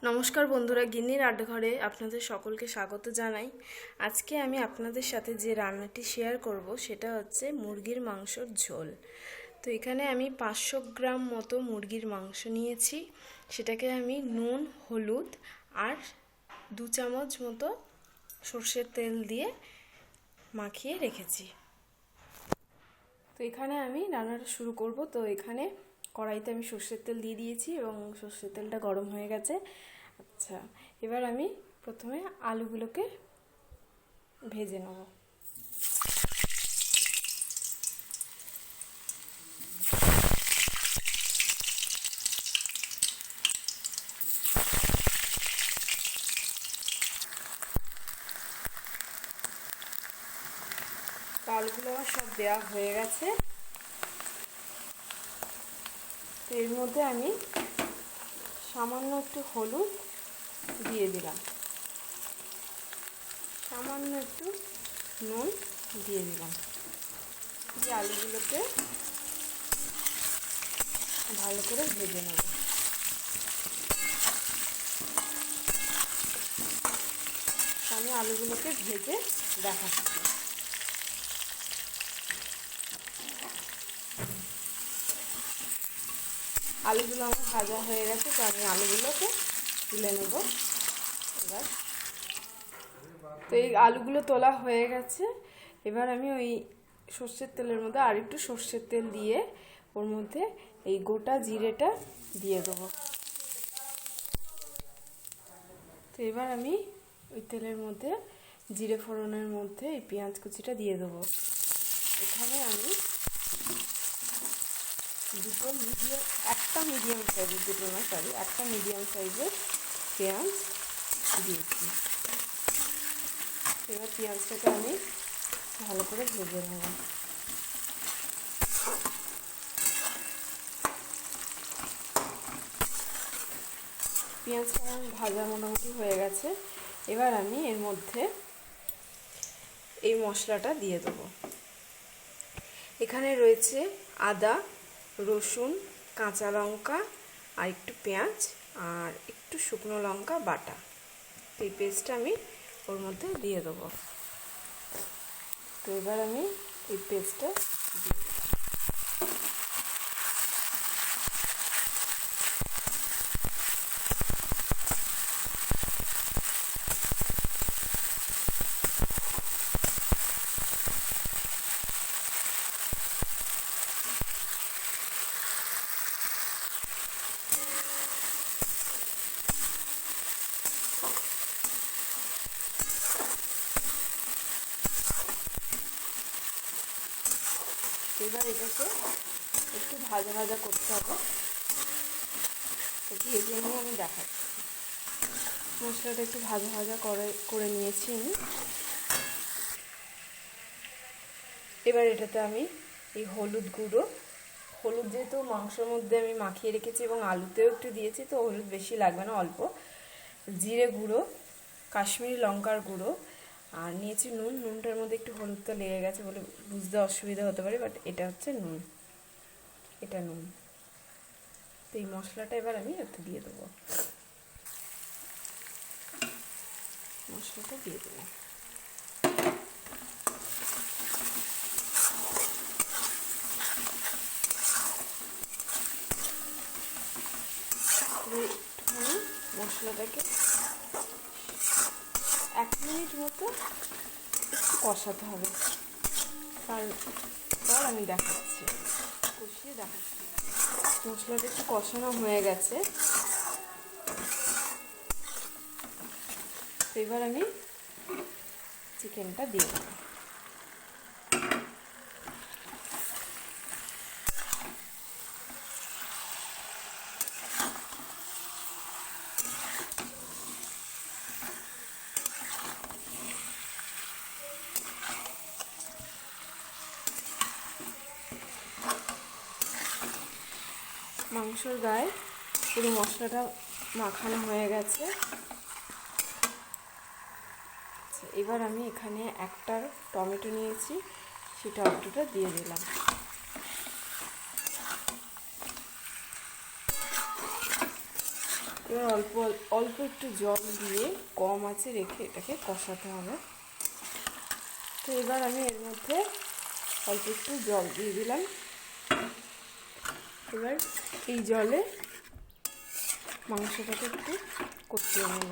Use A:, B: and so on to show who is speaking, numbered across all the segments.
A: নমস্কার বন্ধুরা, গিন্নির আড্ডাঘরে আপনাদের সকলকে স্বাগত জানাই। আজকে আমি আপনাদের সাথে যে রান্নাটি শেয়ার করব সেটা হচ্ছে মুরগির মাংসর ঝোল। তো এখানে আমি 500 গ্রাম মতো মুরগির মাংস নিয়েছি। সেটাকে আমি নুন, হলুদ আর 2 চামচ মতো সর্ষের তেল দিয়ে মাখিয়ে রেখেছি। তো এখানে আমি রান্নাটা শুরু করব। তো এখানে কড়াইতে আমি সর্ষের তেল দিয়ে দিয়েছি এবং সর্ষের তেলটা গরম হয়ে গেছে। আচ্ছা, এবার আমি প্রথমে আলুগুলোকে ভেজে নেব। আলুগুলো আমার সব দেওয়া হয়ে গেছে। তো এর মধ্যে আমি সামান্য একটু হলুদ দিয়ে দিলাম, সামান্য একটু নুন দিয়ে দিলাম। দিয়ে আলুগুলোকে ভালো করে ভেজে নেব। আমি আলুগুলোকে ভেজে দেখাচ্ছি। আলুগুলো আমার ভাজা হয়ে গেছে, তো আমি আলুগুলোকে তুলে নেব এবার। তো এই আলুগুলো তোলা হয়ে গেছে। এবার আমি ওই সর্ষের তেলের মধ্যে আর একটু সর্ষের তেল দিয়ে ওর মধ্যে এই গোটা জিরেটা দিয়ে দেবো। তো এবার আমি ওই তেলের মধ্যে জিরে ফোড়নের মধ্যে এই পেঁয়াজ কুচিটা দিয়ে দেবো। এখানে আমি একটা মিডিয়াম সাইজের পেঁয়াজ দিয়েছি। এবার পেঁয়াজটাকে আমি ভালো করে ভেজে নেব। পেঁয়াজটা ভাজা মোটামুটি হয়ে গেছে। এবার আমি এর মধ্যে এই মশলাটা দিয়ে দেবো। এখানে রয়েছে আদা, রসুন, কাঁচা লঙ্কা আর একটু পেঁয়াজ আর একটু শুকনো লঙ্কা বাটা। তো এই পেস্টটা আমি ওর মধ্যে দিয়ে দেবো। তো এবার আমি এই পেস্টটা দিয়ে দেবো। এবার এটাকে একটু ভাজা ভাজা করতে হবে। তো ভেজে নিয়ে আমি দেখাচ্ছি। মশলাটা একটু ভাজা ভাজা করে নিয়েছি আমি। এবার এটাতে আমি এই হলুদ যেহেতু মাংসের মধ্যে আমি মাখিয়ে রেখেছি এবং আলুতেও একটু দিয়েছি, তো হলুদ বেশি লাগবে না, অল্প। জিরে গুঁড়ো, কাশ্মীরি লঙ্কার গুঁড়ো আর নিয়েছি নুন। নুনটার মধ্যে একটু হলুদটা লেগে গেছে বলে বুঝতে অসুবিধা হতে পারে, বাট এটা হচ্ছে নুন, এটা নুন। তো এই মশলাটা এবার আমি একটু দিয়ে দেবো। মশলাটা দিয়ে দেবো। একটুখানি মশলাটাকে 1 মিনিট মতো একটু কষাতে হবে। তারপর আমি দেখাচ্ছি, কষিয়ে দেখাচ্ছি। মশলাটা একটু কষানো হয়ে গেছে। এবার আমি চিকেনটা দিয়ে দেবো। মাংসর গায়ে পুরো মশলাটা মাখানো হয়ে গেছে। এবার আমি এখানে একটা টমেটো নিয়েছি, সেই টমেটোটা দিয়ে দিলাম। এবার অল্প অল্প একটু জল দিয়ে কম আঁচে রেখে এটাকে কষাতে হবে। তো এবার আমি এর মধ্যে অল্প একটু জল দিয়ে দিলাম। এবার এই জলে মাংসটাকে একটু কষিয়ে নেব,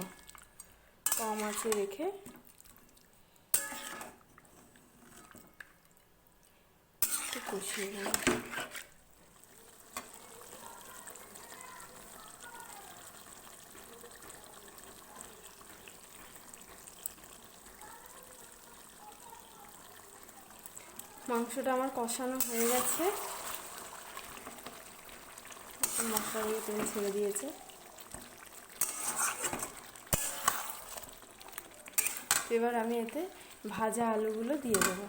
A: কম আঁচে রেখে একটু কষিয়ে নেব। মাংসটা আমার কষানো হয়ে গেছে, মশলা দিয়ে তেল ছেড়ে দিয়েছে। এবার আমি এতে ভাজা আলুগুলো দিয়ে দেব।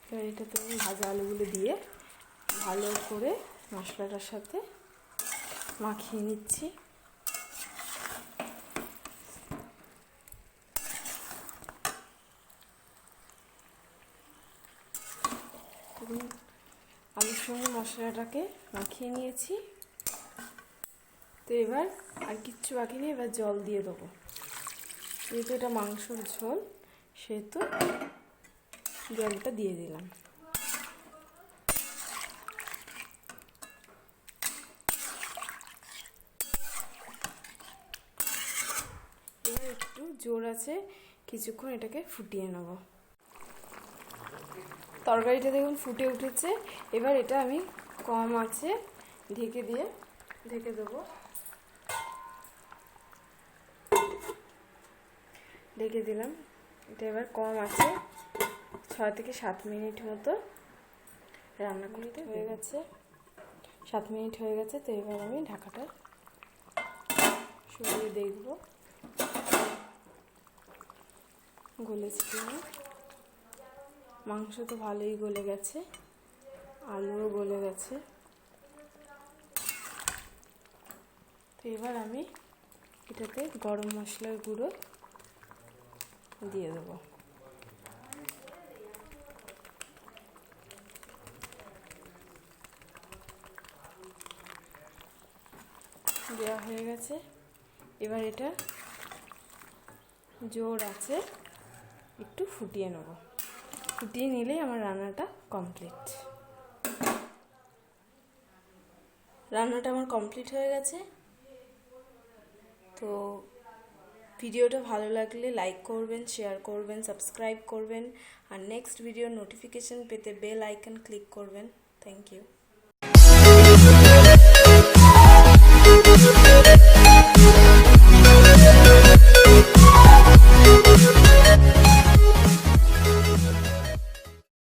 A: এবার এটাতে আমি ভাজা আলুগুলো দিয়ে ভালো করে মশলাটার সাথে মাখিয়ে নিচ্ছি। আলুর সঙ্গে মশলাটাকে মাখিয়ে নিয়েছি। তো এবার আর কিচ্ছু বাকি নেই, এবার জল দিয়ে দেবো। যেহেতু এটা মাংসর ঝোল সেহেতু জলটা দিয়ে দিলাম। এবার একটু জোর আছে কিছুক্ষণ এটাকে ফুটিয়ে নেব। তরকারিটা দেখুন ফুটে উঠেছে। এবার এটা আমি কম আঁচে ঢেকে দেবো। ঢেকে দিলাম। এটা এবার কম আছে 6 থেকে 7 মিনিট মতো রান্না করতে হয়ে গেছে। 7 মিনিট হয়ে গেছে। তো এবার আমি ঢাকাটা সরিয়ে দেখব গলেছে কিনা। মাংস তো ভালোই গলে গেছে, আলুও গলে গেছে। তো এবার আমি এটাতে গরম মশলার গুঁড়ো দিয়ে দেবো। দেওয়া হয়ে গেছে। এবার এটা জোর আছে একটু ফুটিয়ে নেব। ফুটিয়ে নিলেই আমার রান্নাটা কমপ্লিট। রান্নাটা আমার কমপ্লিট হয়ে গেছে। তো ভিডিওটা ভালো লাগলে লাইক করবেন, শেয়ার করবেন, সাবস্ক্রাইব করবেন, আর নেক্সট ভিডিওর নোটিফিকেশন পেতে বেল আইকন ক্লিক করবেন। Thank you.